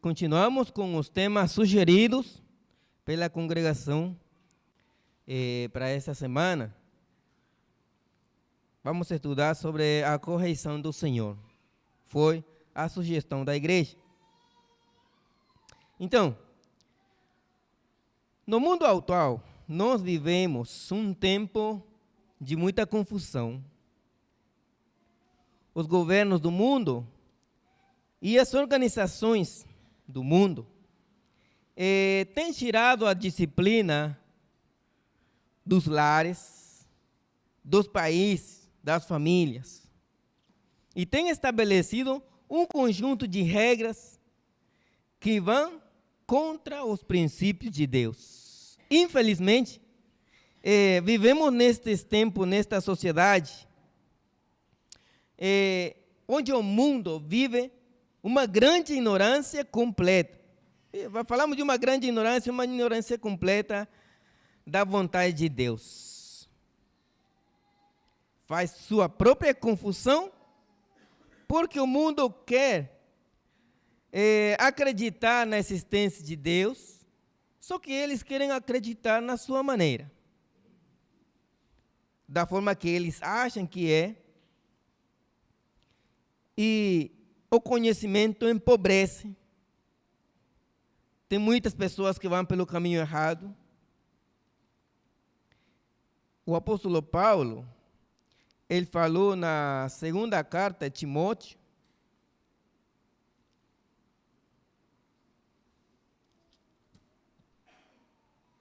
continuamos com os temas sugeridos pela congregação para esta semana. Vamos estudar sobre a correção do Senhor. Foi a sugestão da igreja. Então, no mundo atual, nós vivemos um tempo de muita confusão. Os governos do mundo e as organizações do mundo têm tirado a disciplina dos lares, dos países, das famílias, e têm estabelecido um conjunto de regras que vão contra os princípios de Deus. Infelizmente, vivemos nestes tempos, nesta sociedade, onde o mundo vive uma grande ignorância completa. Falamos de uma grande ignorância, uma ignorância completa da vontade de Deus. Faz sua própria confusão, porque o mundo quer acreditar na existência de Deus, só que eles querem acreditar na sua maneira, da forma que eles acham que é, e o conhecimento empobrece. Tem muitas pessoas que vão pelo caminho errado. O apóstolo Paulo, ele falou na segunda carta de Timóteo,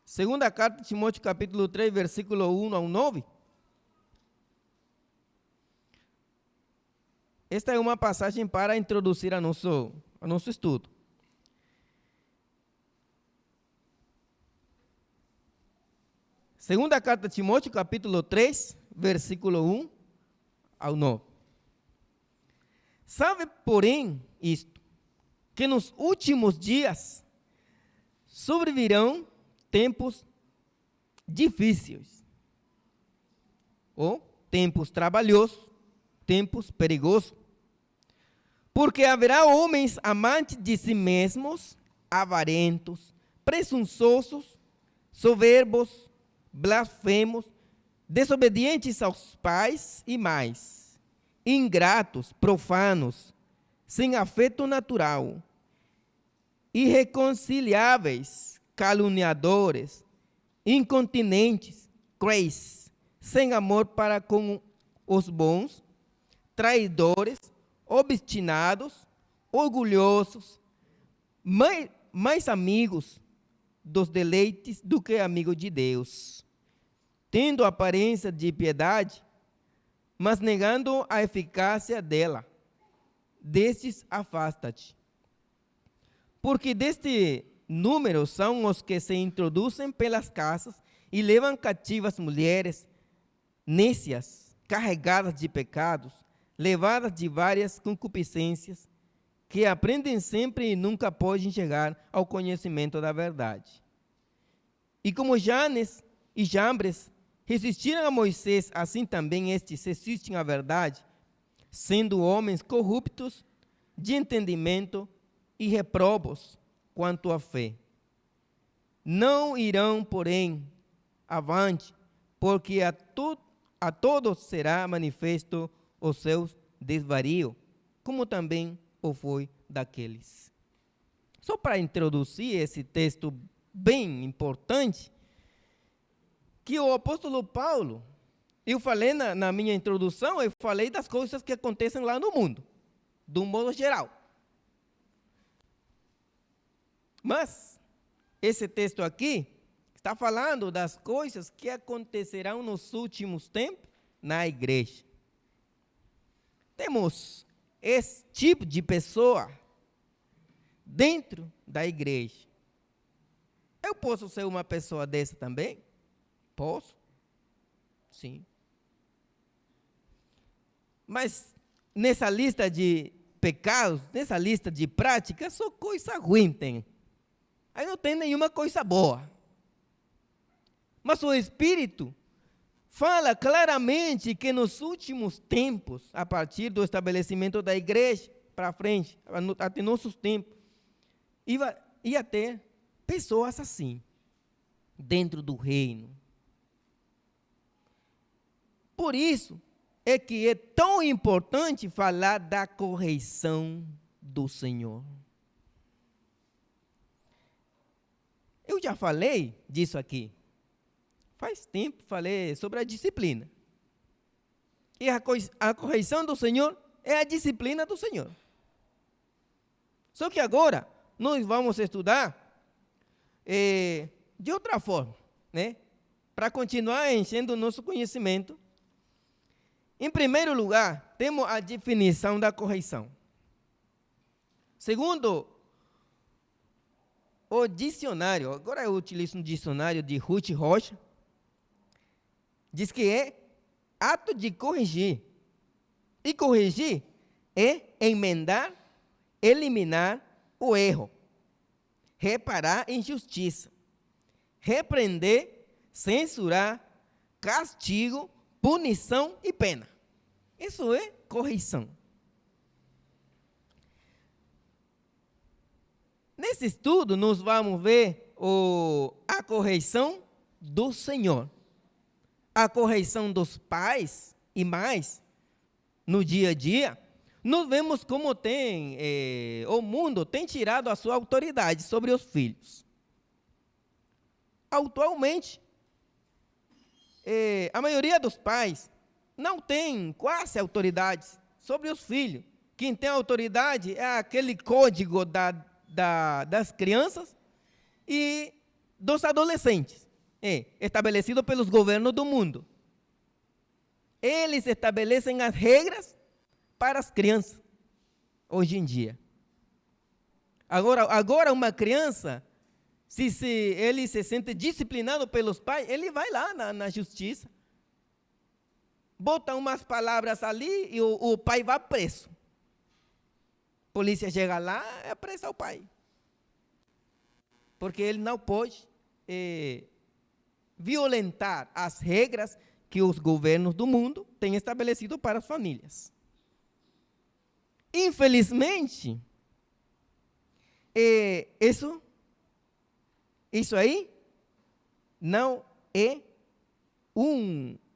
segunda carta de Timóteo, capítulo 3, versículo 1 ao 9. Esta é uma passagem para introduzir a nosso estudo. Segunda carta de Timóteo, capítulo 3, versículo 1 ao 9. Sabe, porém, isto, que nos últimos dias sobrevirão tempos difíceis, ou tempos trabalhosos, tempos perigosos, porque haverá homens amantes de si mesmos, avarentos, presunçosos, soberbos, blasfemos, desobedientes aos pais e mais, ingratos, profanos, sem afeto natural, irreconciliáveis, caluniadores, incontinentes, cruéis, sem amor para com os bons, traidores, obstinados, orgulhosos, mais amigos dos deleites do que amigos de Deus, tendo aparência de piedade, mas negando a eficácia dela. Destes afasta-te. Porque deste número são os que se introduzem pelas casas e levam cativas mulheres nécias, carregadas de pecados, levadas de várias concupiscências, que aprendem sempre e nunca podem chegar ao conhecimento da verdade. E como Janes e Jambres resistiram a Moisés, assim também estes resistem à verdade, sendo homens corruptos de entendimento e reprobos quanto à fé. Não irão, porém, avante, porque a todos será manifesto o seu desvario, como também o foi daqueles. Só para introduzir esse texto bem importante, que o apóstolo Paulo, eu falei na minha introdução, eu falei das coisas que acontecem lá no mundo, de um modo geral. Mas esse texto aqui está falando das coisas que acontecerão nos últimos tempos na igreja. Temos esse tipo de pessoa dentro da igreja. Eu posso ser uma pessoa dessa também? Posso? Sim. Mas nessa lista de pecados, nessa lista de práticas, só coisa ruim tem. Aí não tem nenhuma coisa boa. Mas o Espírito fala claramente que nos últimos tempos, a partir do estabelecimento da igreja para frente, até nossos tempos, ia ter pessoas assim, dentro do reino. Por isso é que é tão importante falar da correção do Senhor. Eu já falei disso aqui. Faz tempo falei sobre a disciplina. E a correção do Senhor é a disciplina do Senhor. Só que agora nós vamos estudar de outra forma, né? Para continuar enchendo o nosso conhecimento. Em primeiro lugar, temos a definição da correção. Segundo o dicionário, agora eu utilizo um dicionário de Ruth Rocha, diz que é ato de corrigir. E corrigir é emendar, eliminar o erro, reparar injustiça, repreender, censurar, castigo, punição e pena. Isso é correção. Nesse estudo, nós vamos ver a correção do Senhor, a correção dos pais e mais no dia a dia. Nós vemos como o mundo tem tirado a sua autoridade sobre os filhos. Atualmente, a maioria dos pais não tem quase autoridade sobre os filhos. Quem tem autoridade é aquele código das crianças e dos adolescentes, estabelecido pelos governos do mundo. Eles estabelecem as regras para as crianças, hoje em dia. Agora uma criança, se ele se sente disciplinado pelos pais, ele vai lá na justiça, bota umas palavras ali e o pai vai preso. A polícia chega lá e apressa o pai. Porque ele não pode violentar as regras que os governos do mundo têm estabelecido para as famílias. Infelizmente, isso aí não é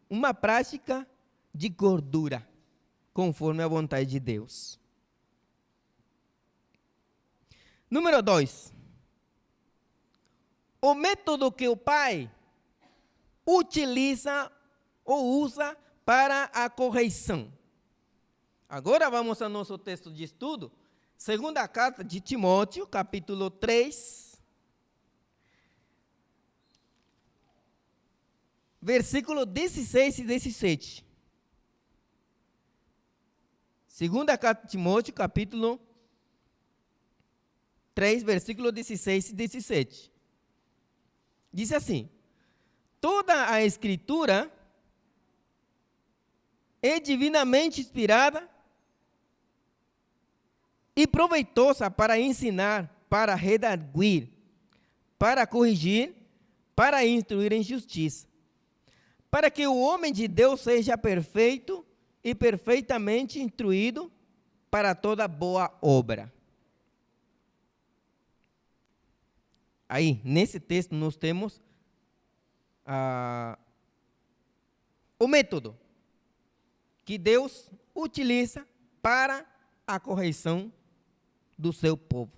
uma prática de gordura, conforme a vontade de Deus. Número 2. O método que o pai utiliza ou usa para a correção. Agora vamos ao nosso texto de estudo, segunda carta de Timóteo, capítulo 3, versículo 16 e 17. Segunda carta de Timóteo, capítulo 3, versículo 16 e 17. Diz assim: toda a Escritura é divinamente inspirada e proveitosa para ensinar, para redarguir, para corrigir, para instruir em justiça, para que o homem de Deus seja perfeito e perfeitamente instruído para toda boa obra. Aí, nesse texto, nós temos o método que Deus utiliza para a correção do seu povo.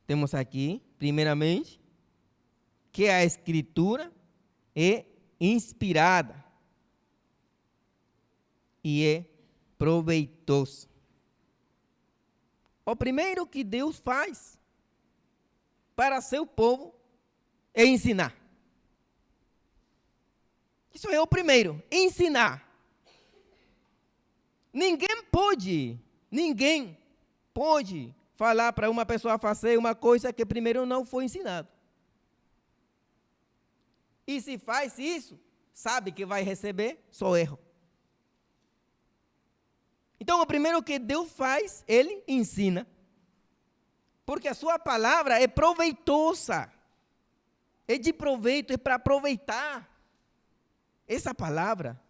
Temos aqui, primeiramente, que a Escritura é inspirada e é proveitosa. O primeiro que Deus faz para seu povo é ensinar. Isso é o primeiro, ensinar. Ninguém pode falar para uma pessoa fazer uma coisa que primeiro não foi ensinado. E se faz isso, sabe que vai receber só erro. Então, o primeiro que Deus faz, Ele ensina. Porque a sua palavra é proveitosa. É de proveito, é para aproveitar essa palavra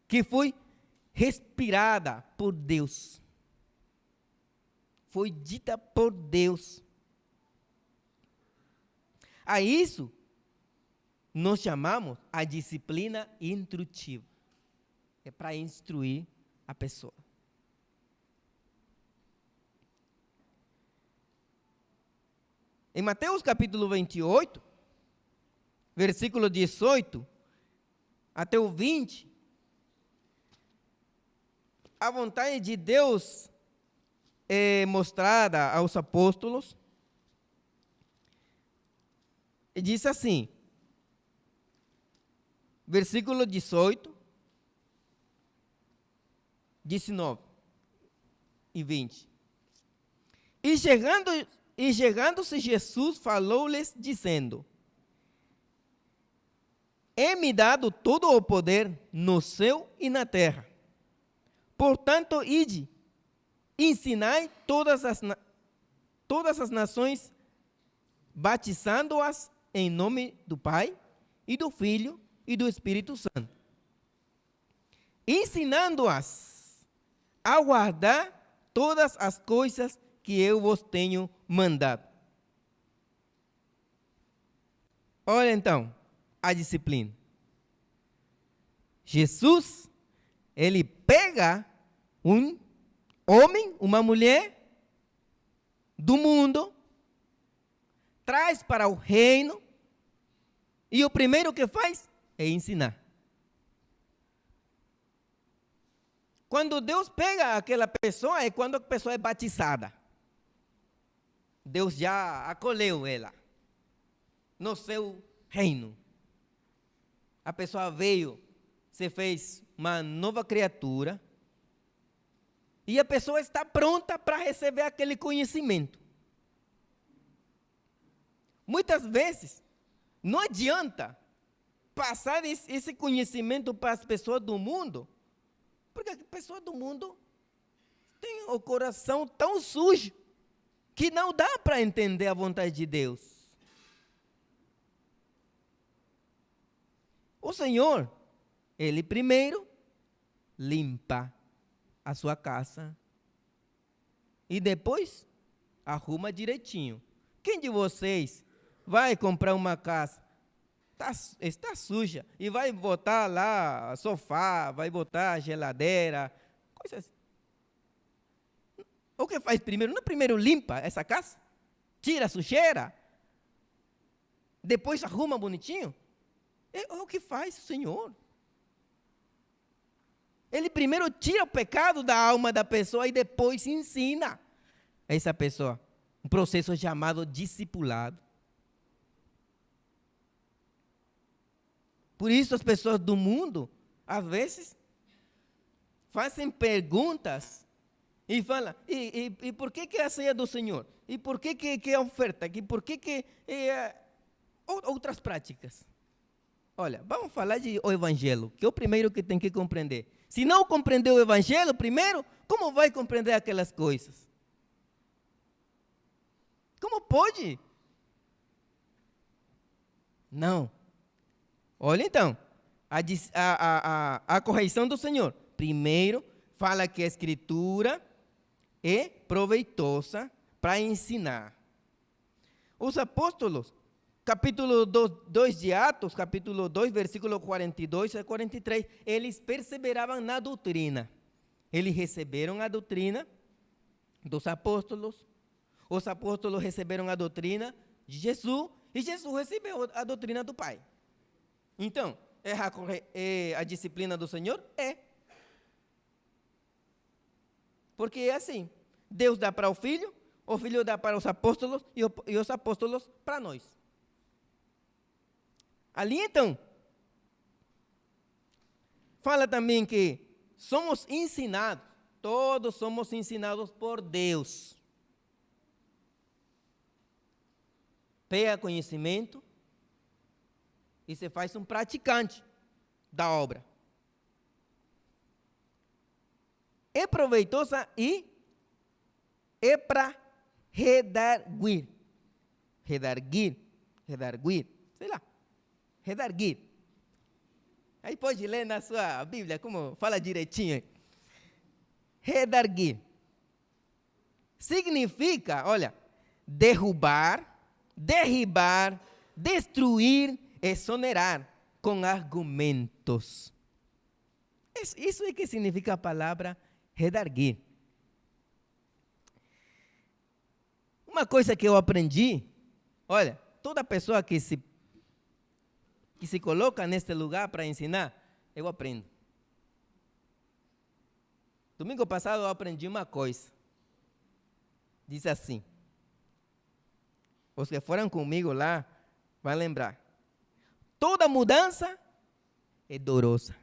que foi respirada por Deus. Foi dita por Deus. A isso nós chamamos a disciplina instrutiva. É para instruir a pessoa. Em Mateus capítulo 28, versículo 18 até o 20, a vontade de Deus é mostrada aos apóstolos. E diz assim, versículo 18, 19 e 20. E chegando-se Jesus, falou-lhes, dizendo: É-me dado todo o poder no céu e na terra. Portanto, ide, ensinai todas as nações, batizando-as em nome do Pai, e do Filho, e do Espírito Santo. Ensinando-as a guardar todas as coisas que eu vos tenho mandado. Olha então a disciplina. Jesus, ele pega um homem, uma mulher do mundo, traz para o reino, e o primeiro que faz é ensinar. Quando Deus pega aquela pessoa, é quando a pessoa é batizada. Deus já acolheu ela no seu reino. A pessoa veio, se fez uma nova criatura, e a pessoa está pronta para receber aquele conhecimento. Muitas vezes, não adianta passar esse conhecimento para as pessoas do mundo, porque as pessoas do mundo têm o coração tão sujo que não dá para entender a vontade de Deus. O Senhor, Ele primeiro limpa a sua casa e depois arruma direitinho. Quem de vocês vai comprar uma casa, está suja, e vai botar lá sofá, vai botar geladeira, coisas assim? O que faz primeiro? Não primeiro limpa essa casa? Tira a sujeira? Depois arruma bonitinho? É o que faz o Senhor. Ele primeiro tira o pecado da alma da pessoa e depois ensina essa pessoa. Um processo chamado discipulado. Por isso as pessoas do mundo, às vezes, fazem perguntas e falam, e por que é a ceia do Senhor? E por que é a oferta? E por que outras práticas? Olha, vamos falar de o Evangelho, que é o primeiro que tem que compreender. Se não compreender o Evangelho primeiro, como vai compreender aquelas coisas? Como pode? Não. Olha então, a correção do Senhor. Primeiro, fala que a Escritura é proveitosa para ensinar. Os apóstolos, capítulo 2 de Atos, capítulo 2, versículo 42 a 43, eles perseveravam na doutrina. Eles receberam a doutrina dos apóstolos, os apóstolos receberam a doutrina de Jesus, e Jesus recebeu a doutrina do Pai. Então, é a disciplina do Senhor? É. Porque é assim, Deus dá para o Filho dá para os apóstolos e os apóstolos para nós. Ali então, fala também que somos ensinados, todos somos ensinados por Deus. Pega conhecimento e se faz um praticante da obra. É proveitosa e é para redarguir, sei lá, redarguir. Aí pode ler na sua Bíblia como fala direitinho. redarguir. Significa, olha, derrubar, destruir, exonerar com argumentos. Isso é que significa a palavra redarguir. Uma coisa que eu aprendi, olha, toda pessoa que se coloca neste lugar para ensinar, eu aprendo. Domingo passado eu aprendi uma coisa. Diz assim, os que foram comigo lá vão lembrar. Toda mudança é dolorosa.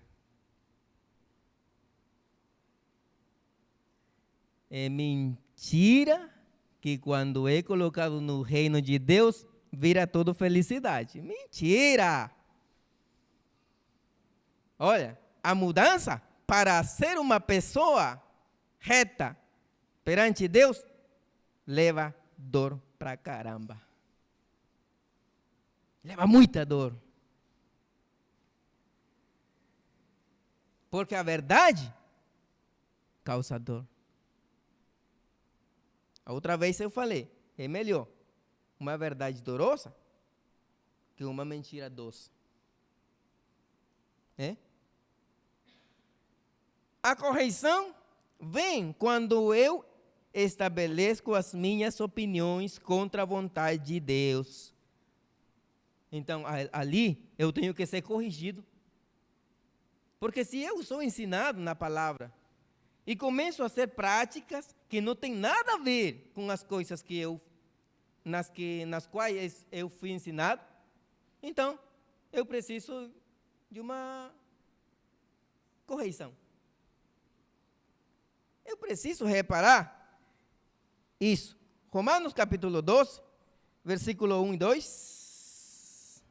É mentira que quando é colocado no reino de Deus, vira toda felicidade. Mentira! Olha, a mudança para ser uma pessoa reta perante Deus leva dor pra caramba. Leva muita dor. Porque a verdade causa dor. A outra vez eu falei, é melhor uma verdade dorosa que uma mentira doce. É? A correção vem quando eu estabeleço as minhas opiniões contra a vontade de Deus. Então, ali eu tenho que ser corrigido. Porque se eu sou ensinado na palavra e começo a fazer práticas que não tem nada a ver com as coisas nas quais eu fui ensinado, então eu preciso de uma correção. Eu preciso reparar isso. Romanos capítulo 12, versículo 1 e 2.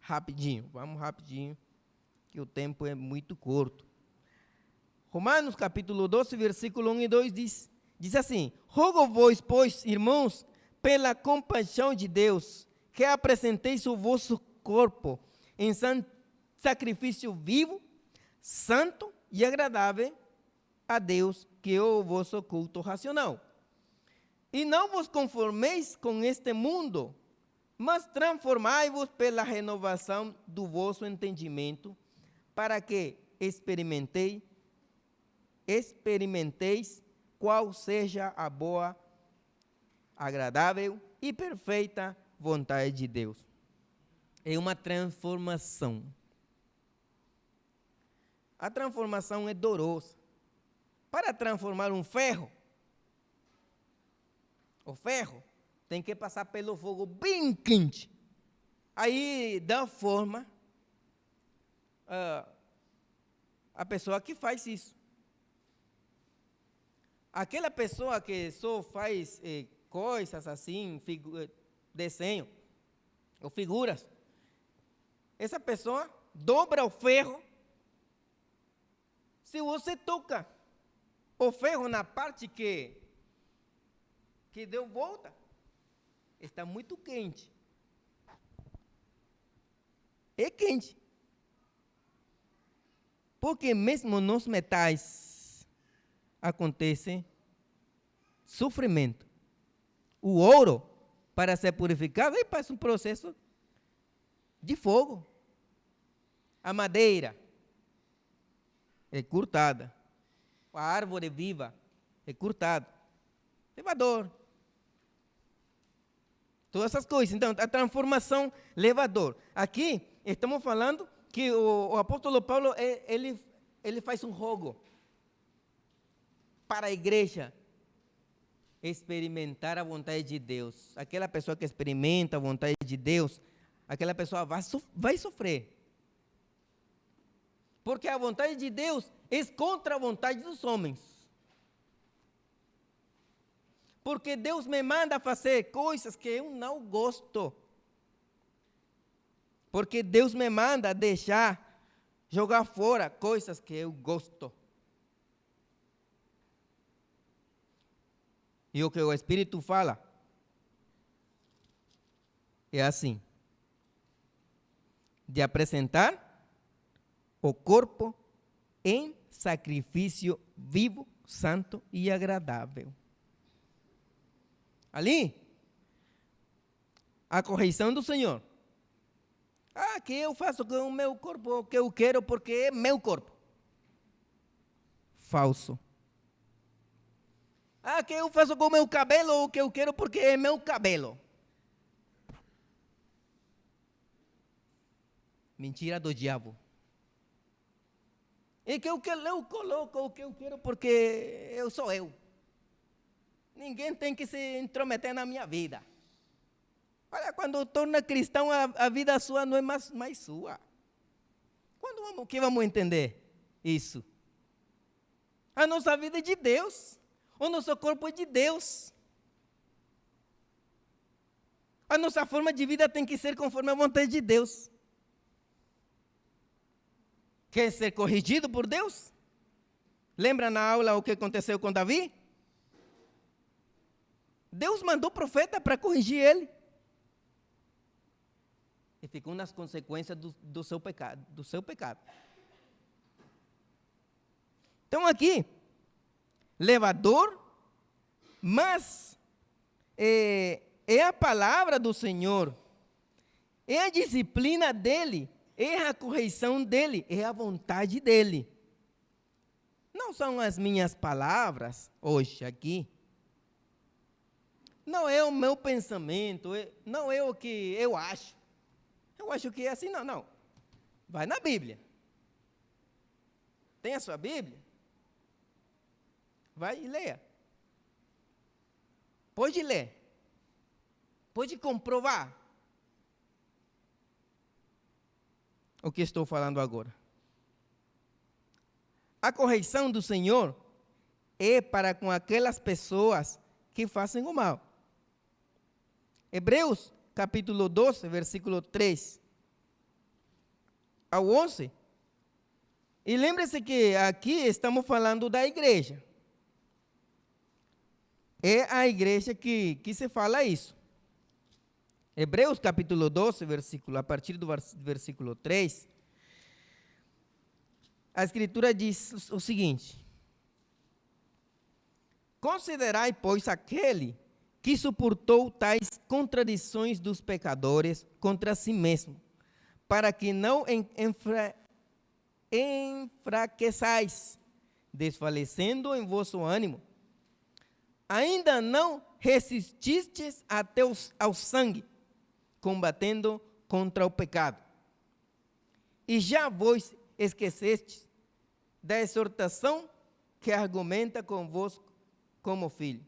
Rapidinho, vamos rapidinho, que o tempo é muito curto. Romanos capítulo 12, versículo 1 e 2 diz assim: Rogo-vos, pois, irmãos, pela compaixão de Deus, que apresenteis o vosso corpo em sacrifício vivo, santo e agradável a Deus, que é o vosso culto racional. E não vos conformeis com este mundo, mas transformai-vos pela renovação do vosso entendimento, para que experimenteis qual seja a boa, agradável e perfeita vontade de Deus. É uma transformação. A transformação é dolorosa. Para transformar um ferro, o ferro tem que passar pelo fogo bem quente. Aí dá forma a pessoa que faz isso. Aquela pessoa que só faz coisas assim, desenho ou figuras, essa pessoa dobra o ferro. Se você toca o ferro na parte que deu volta, está muito quente. É quente. Porque mesmo nos metais acontece sofrimento. O ouro, para ser purificado, ele passa um processo de fogo. A madeira é cortada. A árvore viva é cortada. Leva dor. Todas essas coisas. Então, a transformação leva dor. Aqui, estamos falando que o apóstolo Paulo, ele faz um rogo para a igreja experimentar a vontade de Deus. Aquela pessoa que experimenta a vontade de Deus, aquela pessoa vai sofrer. Porque a vontade de Deus é contra a vontade dos homens. Porque Deus me manda fazer coisas que eu não gosto. Porque Deus me manda jogar fora coisas que eu gosto. E o que o Espírito fala é assim: de apresentar o corpo em sacrifício vivo, santo e agradável. Ali, a correção do Senhor. Que eu faço com o meu corpo o que eu quero porque é meu corpo. Falso. Que eu faço com o meu cabelo o que eu quero porque é meu cabelo. Mentira do diabo. E que eu coloco o que eu quero porque eu sou eu. Ninguém tem que se intrometer na minha vida. Olha, quando torna cristão, a vida sua não é mais sua. Que vamos entender isso? A nossa vida é de Deus. O nosso corpo é de Deus. A nossa forma de vida tem que ser conforme a vontade de Deus. Quer ser corrigido por Deus? Lembra na aula o que aconteceu com Davi? Deus mandou profeta para corrigir ele. E ficou nas consequências do seu pecado. Então aqui, levador, mas é a palavra do Senhor, é a disciplina dele, é a correção dele, é a vontade dele. Não são as minhas palavras hoje aqui. Não é o meu pensamento, não é o que eu acho. Eu acho que é assim, não. Vai na Bíblia. Tem a sua Bíblia? Vai e leia. Pode ler. Pode comprovar o que estou falando agora. A correção do Senhor é para com aquelas pessoas que fazem o mal. Hebreus, capítulo 12, versículo 3 ao 11. E lembre-se que aqui estamos falando da igreja. É a igreja que se fala isso. Hebreus, capítulo 12, a partir do versículo 3, a Escritura diz o seguinte: considerai, pois, aquele que suportou tais contradições dos pecadores contra si mesmo, para que não enfraqueçais, desfalecendo em vosso ânimo. Ainda não resististes até ao sangue, combatendo contra o pecado. E já vos esquecestes da exortação que argumenta convosco como filho.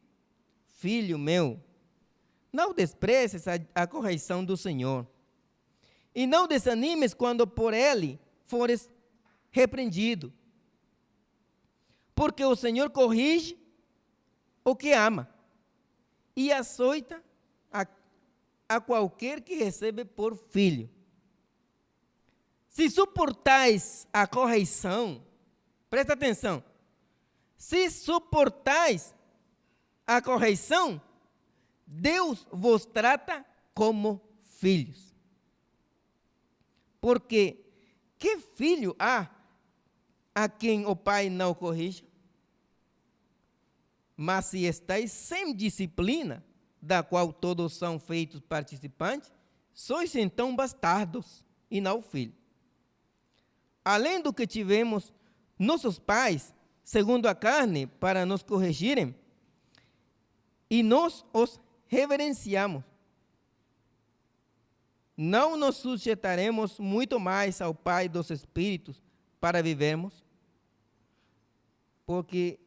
Filho meu, não desprezes a correção do Senhor, e não desanimes quando por ele fores repreendido, porque o Senhor corrige o que ama, e açoita a qualquer que recebe por filho. Se suportais a correção, presta atenção, se suportais a correção, Deus vos trata como filhos. Porque que filho há a quem o pai não corrige? Mas se estáis sem disciplina, da qual todos são feitos participantes, sois então bastardos e não filhos. Além do que tivemos nossos pais, segundo a carne, para nos corrigirem, e nós os reverenciamos, não nos sujeitaremos muito mais ao Pai dos Espíritos para vivermos? Porque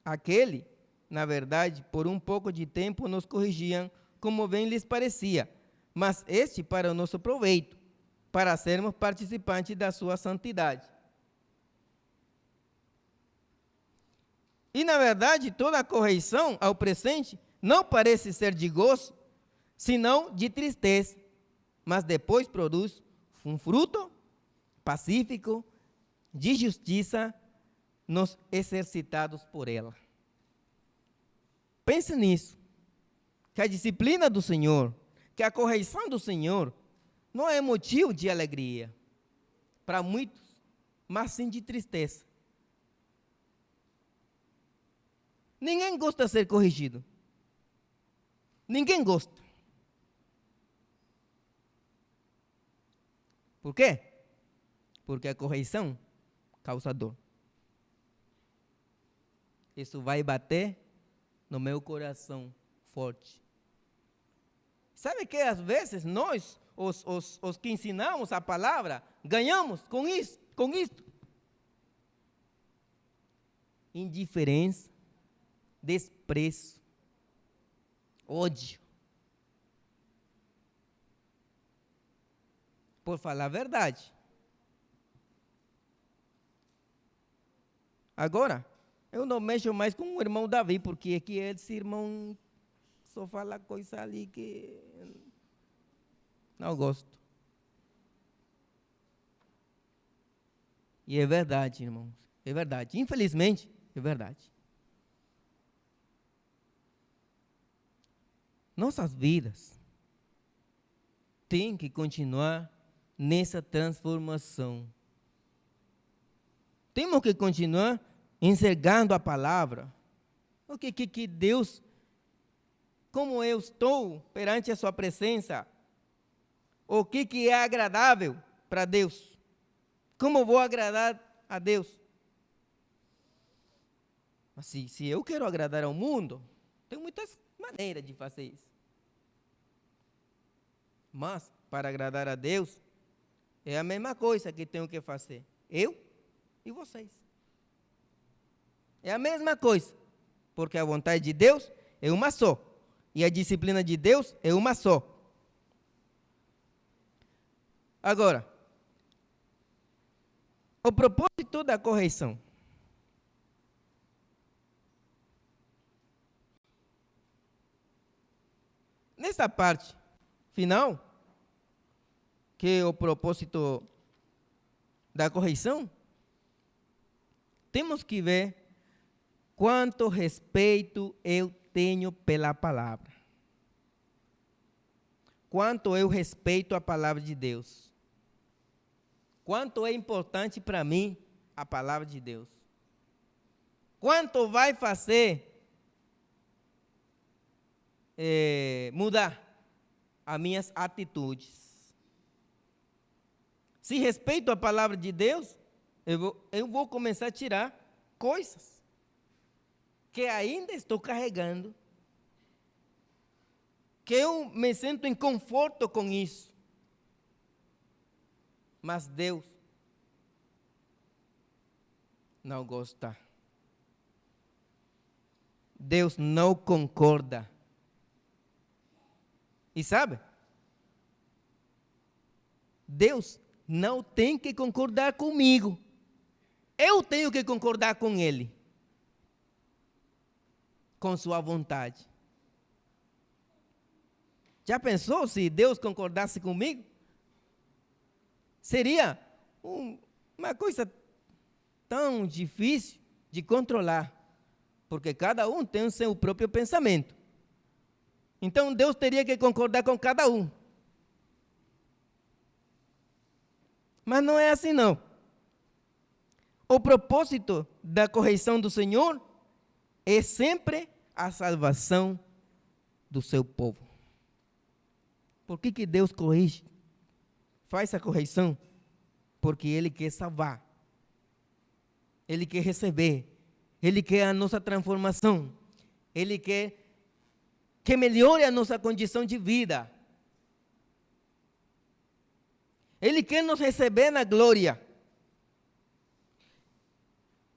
aquele, na verdade, por um pouco de tempo nos corrigiam, como bem lhes parecia, mas este para o nosso proveito, para sermos participantes da sua santidade. E, na verdade, toda a correção ao presente não parece ser de gozo, senão de tristeza, mas depois produz um fruto pacífico de justiça nos exercitados por ela. Pense nisso, que a disciplina do Senhor, que a correção do Senhor não é motivo de alegria para muitos, mas sim de tristeza. Ninguém gosta de ser corrigido. Ninguém gosta. Por quê? Porque a correção causa dor. Isso vai bater no meu coração forte. Sabe que às vezes nós, os que ensinamos a palavra, ganhamos com isso, com isto. Indiferença, desprezo, ódio. Por falar a verdade. Agora, eu não mexo mais com o irmão Davi, porque aqui esse irmão só fala coisa ali que não gosto. E é verdade, irmãos. É verdade. Infelizmente, é verdade. Nossas vidas têm que continuar nessa transformação. Temos que continuar enxergando a palavra. O que Deus, como eu estou perante a sua presença, o que é agradável para Deus? Como eu vou agradar a Deus? Mas se eu quero agradar ao mundo, tem muitas maneiras de fazer isso. Mas, para agradar a Deus, é a mesma coisa que tenho que fazer. Eu e vocês. É a mesma coisa. Porque a vontade de Deus é uma só. E a disciplina de Deus é uma só. Agora, o propósito da correção. Nessa parte final, que é o propósito da correção, temos que ver quanto respeito eu tenho pela palavra. Quanto eu respeito a palavra de Deus. Quanto é importante para mim a palavra de Deus. Quanto vai fazer mudar as minhas atitudes. Se respeito a palavra de Deus, eu vou começar a tirar coisas que ainda estou carregando, que eu me sinto em conforto com isso. Mas Deus não gosta. Deus não concorda. E sabe? Deus não tem que concordar comigo. Eu tenho que concordar com Ele. Com sua vontade. Já pensou se Deus concordasse comigo? Seria uma coisa tão difícil de controlar. Porque cada um tem o seu próprio pensamento. Então Deus teria que concordar com cada um. Mas não é assim não. O propósito da correção do Senhor é sempre a salvação do seu povo. Por que Deus corrige? Faz a correção? Porque Ele quer salvar. Ele quer receber. Ele quer a nossa transformação. Ele quer que melhore a nossa condição de vida. Ele quer nos receber na glória.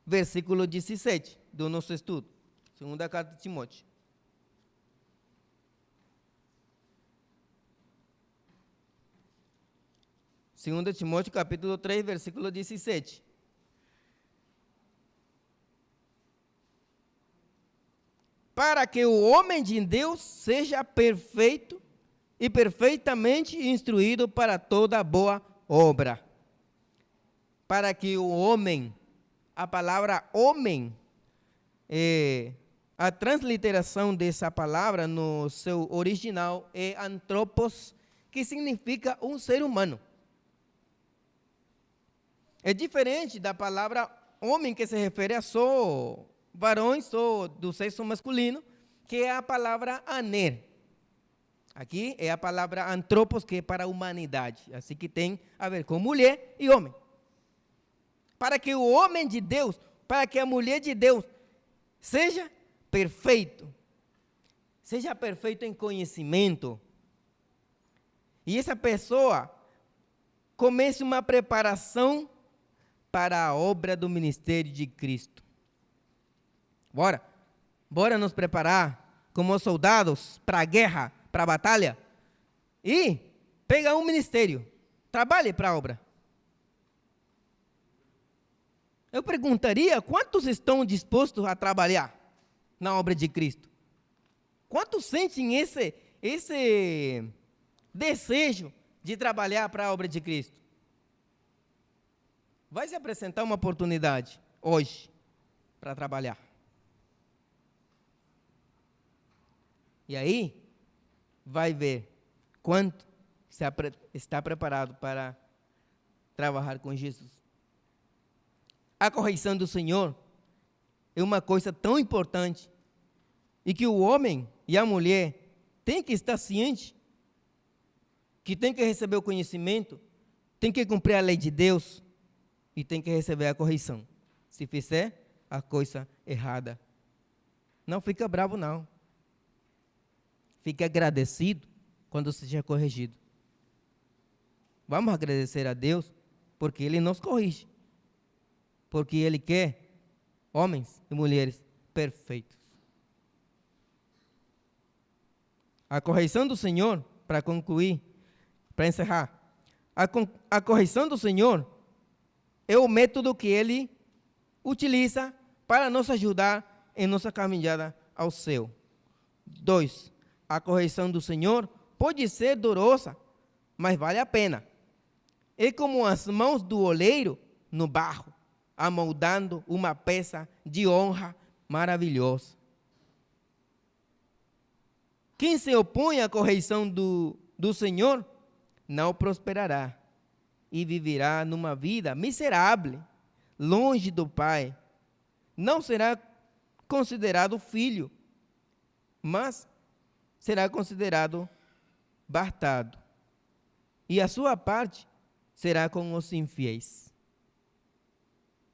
Versículo 17 do nosso estudo. Segunda carta de Timóteo. Segunda Timóteo, capítulo 3, versículo 17. Para que o homem de Deus seja perfeito e perfeitamente instruído para toda boa obra. Para que o homem, a palavra homem, a transliteração dessa palavra no seu original é anthropos, que significa um ser humano. É diferente da palavra homem, que se refere a só varões ou do sexo masculino, que é a palavra aner. Aqui é a palavra antropos, que é para a humanidade. Assim que tem a ver com mulher e homem. Para que o homem de Deus, para que a mulher de Deus seja perfeito em conhecimento, e essa pessoa comece uma preparação para a obra do ministério de Cristo. Bora nos preparar como soldados para a guerra, para a batalha, e pega um ministério, trabalhe para a obra. Eu perguntaria, quantos estão dispostos a trabalhar na obra de Cristo? Quantos sentem esse desejo de trabalhar para a obra de Cristo? Vai se apresentar uma oportunidade hoje para trabalhar. E aí, vai ver quanto está preparado para trabalhar com Jesus. A correção do Senhor é uma coisa tão importante e que o homem e a mulher têm que estar cientes, que tem que receber o conhecimento, tem que cumprir a lei de Deus e tem que receber a correção. Se fizer a coisa errada, não fica bravo não. Fique agradecido quando seja corrigido. Vamos agradecer a Deus porque Ele nos corrige. Porque Ele quer homens e mulheres perfeitos. A correção do Senhor, para concluir, para encerrar, a correção do Senhor é o método que Ele utiliza para nos ajudar em nossa caminhada ao céu. 2. A correção do Senhor pode ser dolorosa, mas vale a pena. É como as mãos do oleiro no barro, amoldando uma peça de honra maravilhosa. Quem se opõe à correção do Senhor não prosperará e viverá numa vida miserável, longe do Pai. Não será considerado filho, mas será considerado bastardo. E a sua parte será com os infiéis.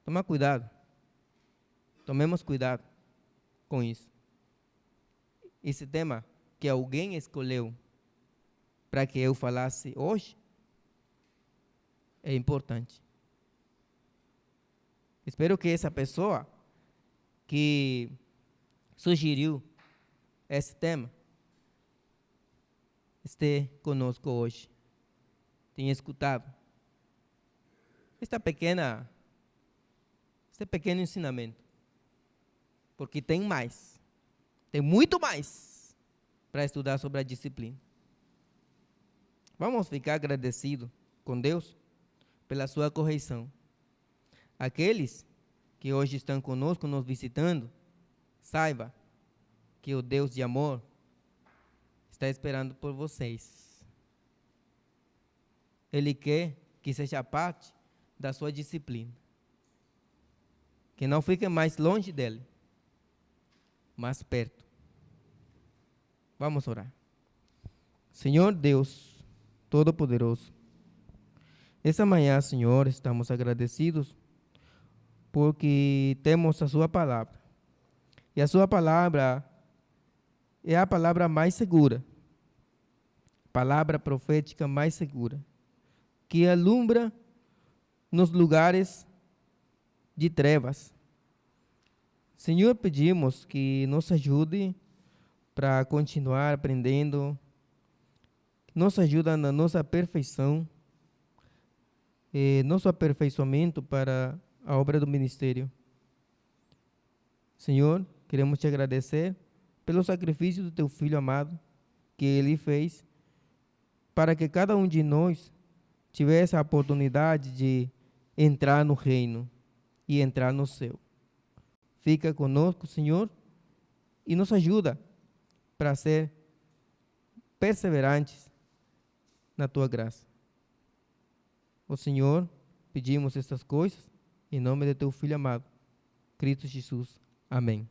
Toma cuidado. Tomemos cuidado com isso. Esse tema que alguém escolheu para que eu falasse hoje é importante. Espero que essa pessoa que sugeriu esse tema esteja conosco hoje. Tenha escutado este pequeno ensinamento. Porque tem mais. Tem muito mais para estudar sobre a disciplina. Vamos ficar agradecidos com Deus pela sua correção. Aqueles que hoje estão conosco, nos visitando, saiba que o Deus de amor está esperando por vocês. Ele quer que seja parte da sua disciplina. Que não fique mais longe dele, mas perto. Vamos orar. Senhor Deus Todo-Poderoso, essa manhã, Senhor, estamos agradecidos porque temos a sua palavra. E a sua palavra é a palavra mais segura, palavra profética mais segura, que alumbra nos lugares de trevas. Senhor, pedimos que nos ajude para continuar aprendendo, nos ajuda na nossa perfeição, nosso aperfeiçoamento para a obra do ministério. Senhor, queremos te agradecer pelo sacrifício do teu Filho amado, que ele fez, para que cada um de nós tivesse a oportunidade de entrar no reino e entrar no céu. Fica conosco, Senhor, e nos ajuda para ser perseverantes na tua graça. O Senhor, pedimos estas coisas em nome de teu Filho amado, Cristo Jesus. Amém.